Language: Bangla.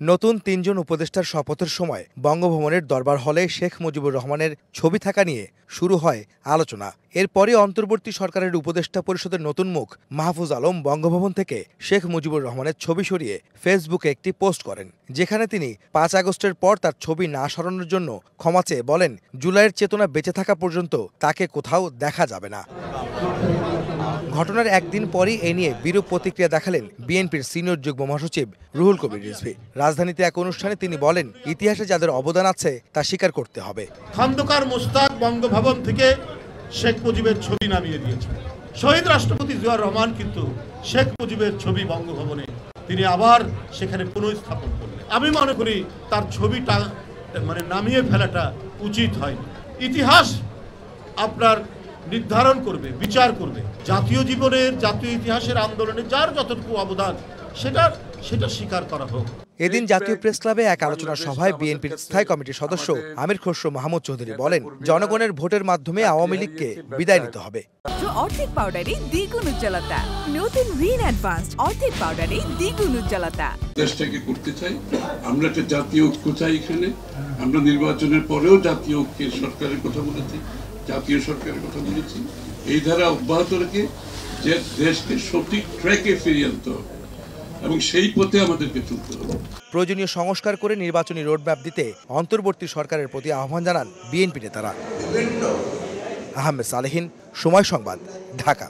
নতুন ৩ জন উপদেষ্টার শপথের সময় বঙ্গভবনের দরবার হলে শেখ মুজিবুর রহমানের ছবি থাকা নিয়ে শুরু হয় আলোচনা। এরপরই অন্তর্বর্তী সরকারের উপদেষ্টা পরিষদের নতুন মুখ মাহফুজ আলম বঙ্গভবন থেকে শেখ মুজিবুর রহমানের ছবি সরিয়ে ফেসবুকে একটি পোস্ট করেন, যেখানে তিনি ৫ আগস্টের পর তার ছবি না সরানোর জন্য ক্ষমা চেয়ে বলেন, জুলাইয়ের চেতনা বেঁচে থাকা পর্যন্ত তাকে কোথাও দেখা যাবে না। ঘটনার একদিন পরই এ নিয়ে বিরূপ প্রতিক্রিয়া দেখালেন বিএনপির সিনিয়র যুগ্ম মহাসচিব রুহুল কবির রিজভী। রাজধানীতে এক অনুষ্ঠানে তিনি বলেন, ইতিহাসে যাদের অবদান আছে তা স্বীকার করতে হবে। খন্দকার মোশতাক বঙ্গভবন থেকে শেখ মুজিবের ছবি নামিয়ে দিয়েছেন। শহীদ রাষ্ট্রপতি জিয়াউর রহমান কিন্তু শেখ মুজিবের ছবি বঙ্গভবনে তিনি আবার সেখানে পুনঃস্থাপন করলেন। আমি মনে করি তার ছবিটা নামিয়ে ফেলাটা উচিত হয়নি। ইতিহাস আপনার নির্ধারণ করবে, বিচার করবে। জাতীয় জীবনের, জাতীয় ইতিহাসের আন্দোলনে যার যতটুকু অবদান সেটা স্বীকার করা হোক। এদিন জাতীয় প্রেস ক্লাবে এক আলোচনা সভায় বিএনপির স্থায়ী কমিটির সদস্য আমির খসরু মাহমুদ চৌধুরী বলেন, জনগণের ভোটের মাধ্যমে আওয়ামী লীগকে বিদায় নিতে হবে। অর্ধেক পাউডারে দ্বিগুণ উজ্জ্বলতা, নতুন রিন অ্যাডভান্সড অর্ধেক পাউডারে দ্বিগুণ উজ্জ্বলতা। দেশটাকে করতে চাই আমরা, একটা জাতীয় ঐক্য চাই। এখানে আমরা নির্বাচনের পরেও জাতীয় ঐক্যের সরকারের কথা বলেছি, জাতীয় সরকারের কথা বলেছি। এই ধারা অব্যাহত রেখে যে দেশকে সঠিক ট্র্যাকে ফিরিয়ে আনতে হবে এবং সেই পথে আমাদেরকে চলতে হবে। প্রয়োজনীয় সংস্কার করে নির্বাচনী রোডম্যাপ দিতে অন্তর্বর্তী সরকারের প্রতি আহ্বান জানান বিএনপি নেতারা। আহমেদ সালেহীন, সময় সংবাদ, ঢাকা।